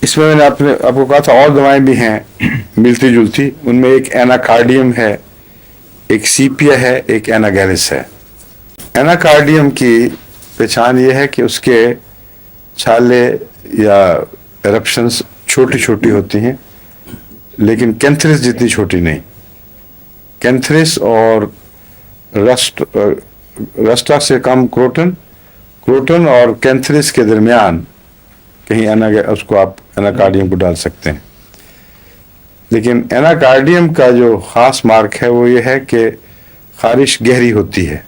اس میں نے آپ کو کہا تھا اور دوائیں بھی ہیں ملتی جلتی، ان میں ایک ایناکارڈیم ہے، ایک سیپیا ہے، ایک ایناگیلس ہے۔ ایناکارڈیم کی پہچان یہ ہے کہ اس کے چھالے یا ایرپشنز چھوٹی چھوٹی ہوتی ہیں، لیکن کینتھرس جتنی چھوٹی نہیں۔ کینتھرس اور رسٹا سے کم کروٹن اور کینتھرس کے درمیان کہیں اس کو آپ ایناکارڈیم کو ڈال سکتے ہیں۔ لیکن ایناکارڈیم کا جو خاص مارک ہے وہ یہ ہے کہ خارش گہری ہوتی ہے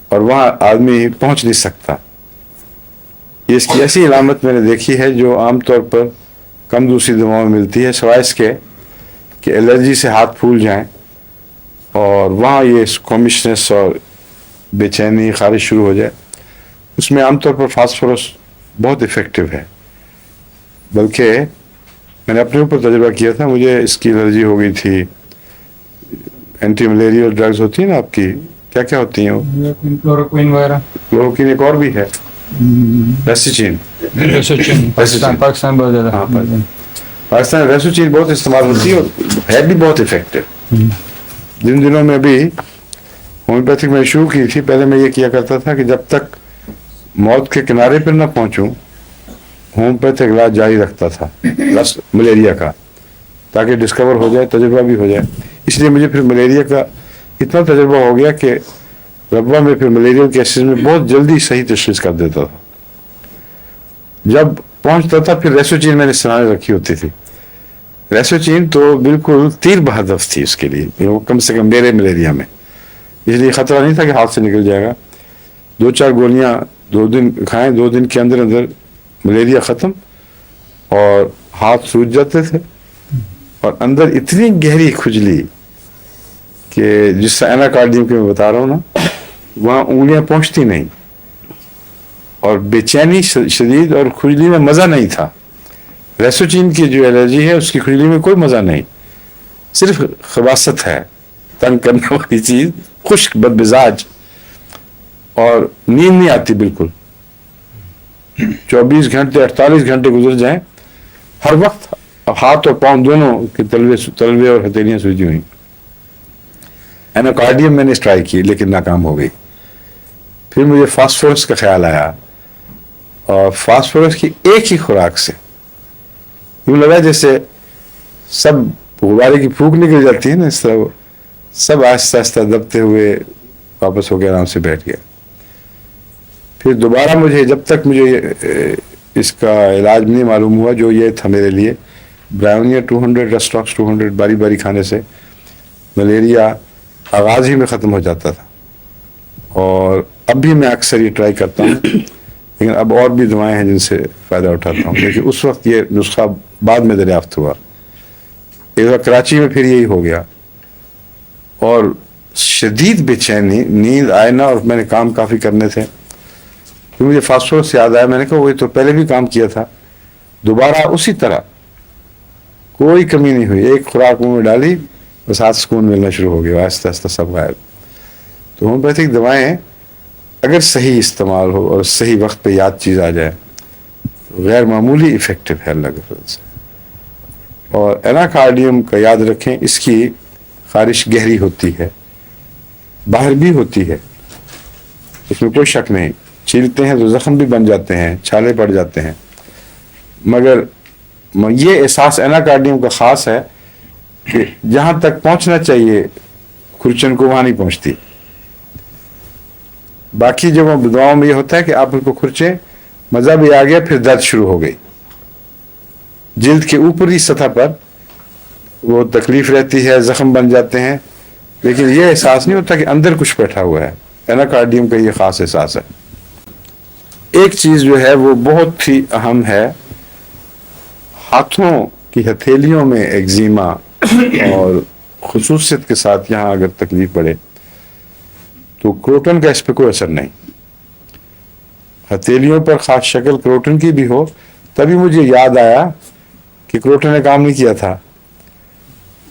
اور وہاں آدمی پہنچ نہیں سکتا۔ اس کی ایسی علامت میں نے دیکھی ہے جو عام طور پر کم دوسری دواؤں میں ملتی ہے، سوائے اس کے کہ الرجی سے ہاتھ پھول جائیں اور وہاں یہ اسکومشنس اور بے چینی خارش شروع ہو جائے۔ اس میں عام طور پر فاسفورس بہت افیکٹو ہے، بلکہ میں نے اپنے اوپر تجربہ کیا تھا، مجھے اس کی الرجی ہو گئی تھی۔ اینٹی ملیریل ڈرگز ہوتی ہیں نا آپ کی، کیا کیا ہوتی ہیں وہ؟ کلوروکوئن وغیرہ، کلوروکوئن، ایک اور بھی ہے ریسوچین۔ پاکستان بہت زیادہ، ہاں پاکستان ریسوچین بہت استعمال ہوتی ہے اور ہے بھی بہت افیکٹو۔ جن دنوں میں بھی ہومیوپیتھک میں شروع کی تھی، پہلے میں یہ کیا کرتا تھا کہ جب تک موت کے کنارے پر نہ پہنچوں ہومیوپیتھک علاج جاری رکھتا تھا ملیریا کا، تاکہ ڈسکور ہو جائے، تجربہ بھی ہو جائے۔ اس لیے مجھے پھر ملیریا کا اتنا تجربہ ہو گیا کہ ربوہ میں پھر ملیریا کیسز میں بہت جلدی صحیح تشخیص کر دیتا تھا۔ جب پہنچتا تھا پھر ریسوچین میں نے استعمال رکھی ہوتی تھی۔ ریسوچین تو بالکل تیر بہدف تھی اس کے لیے، وہ کم سے کم میرے ملیریا میں، اس لیے خطرہ نہیں تھا کہ ہاتھ سے نکل جائے گا۔ 2-4 گولیاں 2 دن کھائیں، 2 دن کے اندر اندر ملیریا ختم اور ہاتھ سوج جاتے تھے، اور اندر اتنی گہری کھجلی کہ جس سے ایناکارڈیم کے میں بتا رہا ہوں نا، وہاں انگلیاں پہنچتی نہیں، اور بے چینی شدید، اور کھجلی میں مزہ نہیں تھا۔ ریسوچین کی جو الرجی ہے اس کی کھجلی میں کوئی مزہ نہیں، صرف خباثت ہے، تنگ کرنے والی چیز، خشک بد مزاج، اور نیند نہیں آتی بالکل۔ 24 گھنٹے 48 گھنٹے گزر جائیں، ہر وقت ہاتھ اور پاؤں دونوں کے تلوے اور ہتھیلیاں سوجی ہوئی۔ ایناکارڈیم میں نے ٹرائی کی لیکن ناکام ہو گئی۔ پھر مجھے فاسفورس کا خیال آیا، اور فاسفورس کی ایک ہی خوراک سے یوں لگا جیسے سب غبارے کی پھونک نکل جاتی ہے نا، اس طرح وہ سب آہستہ آہستہ دبتے ہوئے واپس ہو کے آرام سے بیٹھ گیا۔ پھر دوبارہ جب تک مجھے اس کا علاج نہیں معلوم ہوا، جو یہ تھا میرے لیے برائونیا 200 ریسٹاکس 200 باری باری کھانے سے ملیریا آغاز ہی میں ختم ہو جاتا تھا۔ اور اب بھی میں اکثر یہ ٹرائی کرتا ہوں، لیکن اب اور بھی دوائیں ہیں جن سے فائدہ اٹھاتا ہوں، لیکن اس وقت یہ نسخہ بعد میں دریافت ہوا۔ ایک بار کراچی میں پھر یہی ہو گیا، اور شدید بے چینی، نیند آئے نہ، اور میں نے کام کافی کرنے تھے۔ پھر مجھے فاسفورس یاد آیا، میں نے کہا وہ تو پہلے بھی کام کیا تھا، دوبارہ اسی طرح، کوئی کمی نہیں ہوئی، ایک خوراک منہ میں ڈالی، بس ہاتھ سکون ملنا شروع ہو گیا، آہستہ آہستہ سب غائب۔ تو ہومیوپیتھک دوائیں اگر صحیح استعمال ہو اور صحیح وقت پہ یاد چیز آ جائے، غیر معمولی افیکٹو ہے اللہ کے فضل سے۔ اور ایناکارڈیم کا یاد رکھیں، اس کی خارش گہری ہوتی ہے، باہر بھی ہوتی ہے، اس میں کوئی شک نہیں، چھیلتے ہیں تو زخم بھی بن جاتے ہیں، چھالے پڑ جاتے ہیں، مگر یہ احساس ایناکارڈیم کا خاص ہے کہ جہاں تک پہنچنا چاہیے کھرچن کو وہاں نہیں پہنچتی۔ باقی جو دواؤں میں یہ ہوتا ہے کہ آپ ان کو کھرچیں، مزہ بھی آ گیا، پھر درد شروع ہو گئی، جلد کے اوپری سطح پر وہ تکلیف رہتی ہے، زخم بن جاتے ہیں، لیکن یہ احساس نہیں ہوتا کہ اندر کچھ بیٹھا ہوا ہے۔ ایناکارڈیم کا یہ خاص احساس ہے۔ ایک چیز جو ہے وہ بہت ہی اہم ہے، ہاتھوں کی ہتھیلیوں میں ایگزیما اور خصوصیت کے ساتھ یہاں اگر تکلیف پڑے تو کروٹن کا اس پہ کوئی اثر نہیں۔ ہتھیلیوں پر خاص شکل کروٹن کی بھی ہو، تبھی مجھے یاد آیا کہ کروٹن نے کام نہیں کیا تھا،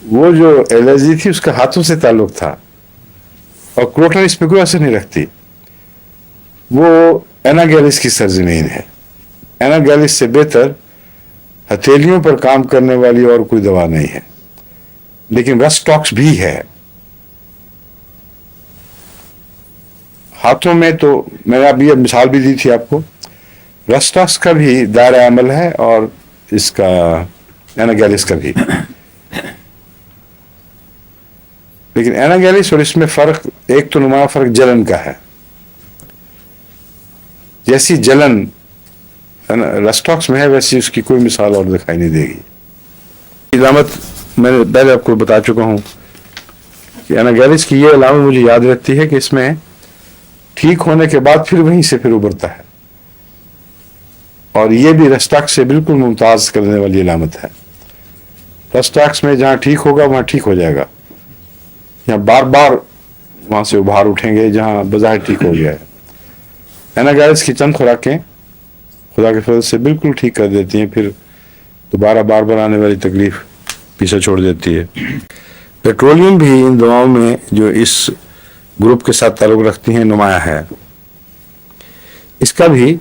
وہ جو الرجی تھی اس کا ہاتھوں سے تعلق تھا، اور کروٹن اس پہ کوئی اثر نہیں رکھتی۔ وہ ایناگیلس کی سرزمین ہے، ایناگیلس سے بہتر ہتھیلیوں پر کام کرنے والی اور کوئی دوا نہیں ہے، لیکن رسٹاکس بھی ہے۔ ہاتھوں میں تو میں نے ابھی مثال بھی دی تھی آپ کو، رسٹاکس کا بھی دائرہ عمل ہے اور اس کا ایناگیلس کا بھی، لیکن ایناگیلس اور اس میں فرق، ایک تو نمایاں فرق جلن کا ہے۔ جیسی جلن رسٹاکس میں ہے ویسی اس کی کوئی مثال اور دکھائی نہیں دے گی۔ علامت میں نے پہلے آپ کو بتا چکا ہوں کہ ایناگیلس کی یہ علامت مجھے یاد رہتی ہے کہ اس میں ٹھیک ہونے کے بعد پھر وہیں سے پھر ابھرتا ہے، اور یہ بھی رسٹاکس سے بالکل ممتاز کرنے والی علامت ہے۔ رسٹاکس میں جہاں ٹھیک ہوگا وہاں ٹھیک ہو جائے گا، یہاں بار بار وہاں سے ابھار اٹھیں گے جہاں بظاہر ٹھیک ہو گیا ہے۔ ایناگیلس کی چند خوراکیں خدا کے فضل سے بالکل ٹھیک کر دیتی ہیں، پھر دوبارہ بار بار آنے والی تکلیف پیچھے چھوڑ دیتی ہے۔ پیٹرولیم بھی ان دواؤں میں جو اس گروپ کے ساتھ تعلق رکھتی ہیں نمایاں ہے۔ اس کا بھی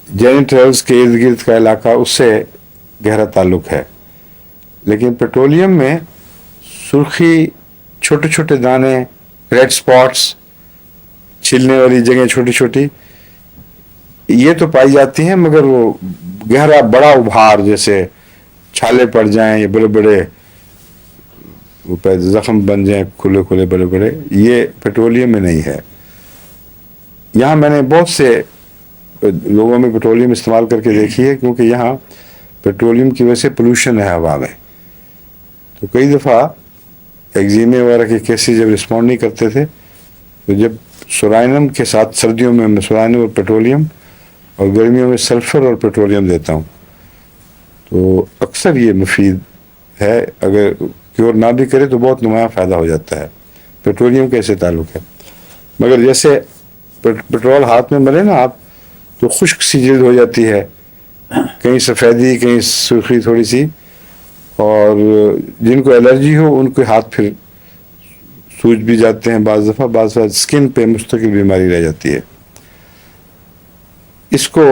جینیٹلز کے ارد گرد کا علاقہ اس سے گہرا تعلق ہے، لیکن پیٹرولیم میں سرخی، چھوٹے چھوٹے دانے، ریڈ سپاٹس، چھلنے والی جگہیں چھوٹی چھوٹی، یہ تو پائی جاتی ہیں، مگر وہ گہرا بڑا ابھار جیسے چھالے پڑ جائیں یا بڑے بڑے زخم بن جائیں، کھلے کھلے بڑے بڑے، یہ پیٹرولیم میں نہیں ہے۔ یہاں میں نے بہت سے لوگوں میں پیٹرولیم استعمال کر کے دیکھی ہے، کیونکہ یہاں پیٹرولیم کی وجہ سے پولوشن ہے ہوا میں، تو کئی دفعہ ایگزیمے وغیرہ کے کیسز جب رسپونڈ نہیں کرتے تھے، تو جب سورائنم کے ساتھ سردیوں میں سورائنم اور پیٹرولیم اور گرمیوں میں سلفر اور پیٹرولیم دیتا ہوں، تو اکثر یہ مفید ہے۔ اگر کیور نہ بھی کرے تو بہت نمایاں فائدہ ہو جاتا ہے۔ پیٹرولیم کیسے تعلق ہے، مگر جیسے پیٹرول ہاتھ میں ملے نا آپ تو خشک سی جلد ہو جاتی ہے، کہیں سفیدی کہیں سرخی تھوڑی سی، اور جن کو الرجی ہو ان کے ہاتھ پھر سوج بھی جاتے ہیں، بعض دفعہ اسکن پہ مستقل بیماری رہ جاتی ہے۔ اس کو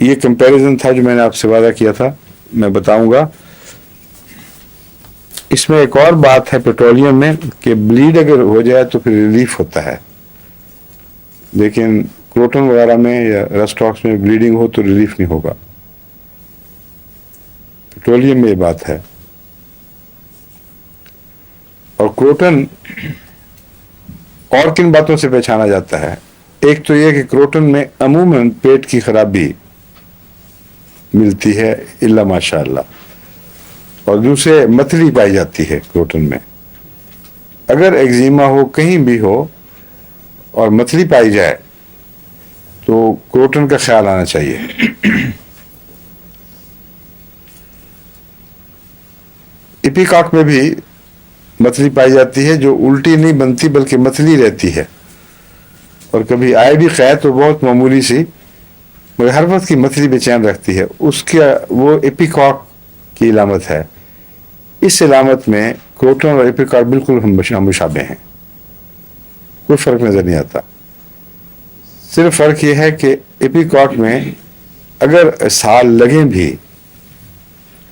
یہ کمپیریزن تھا جو میں نے آپ سے وعدہ کیا تھا، میں بتاؤں گا۔ اس میں ایک اور بات ہے پیٹرولیم میں کہ بلیڈ اگر ہو جائے تو پھر ریلیف ہوتا ہے، لیکن کروٹن وغیرہ میں یا رسٹاکس میں بلیڈنگ ہو تو ریلیف نہیں ہوگا۔ پیٹرولیم میں یہ بات ہے۔ اور کروٹن اور کن باتوں سے پہچانا جاتا ہے؟ ایک تو یہ کہ کروٹن میں عموماً پیٹ کی خرابی ملتی ہے الا ماشاء اللہ، اور دوسرے متلی پائی جاتی ہے کروٹن میں۔ اگر ایگزیما ہو کہیں بھی ہو اور متلی پائی جائے تو کروٹن کا خیال آنا چاہیے۔ ایپیکاک میں بھی متلی پائی جاتی ہے جو الٹی نہیں بنتی بلکہ متلی رہتی ہے، اور کبھی آئے بھی خیر تو بہت معمولی سی، مگر ہر وقت کی متلی بے چین رکھتی ہے، اس کا وہ ایپیکاک کی علامت ہے۔ اس علامت میں کروٹن اور ایپیکاک بالکل ہم مشابہ ہیں، کوئی فرق نظر نہیں آتا۔ صرف فرق یہ ہے کہ ایپیکاک میں اگر سال لگیں بھی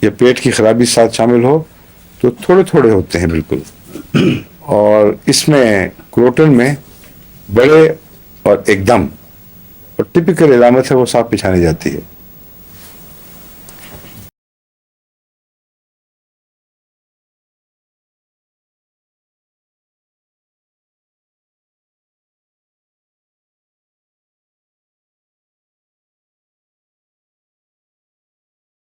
یا پیٹ کی خرابی ساتھ شامل ہو تو تھوڑے تھوڑے ہوتے ہیں بالکل، اور اس میں کروٹن میں بڑے اور ایک دم، اور ٹپیکل علامت ہے وہ صاف پہچانی جاتی ہے۔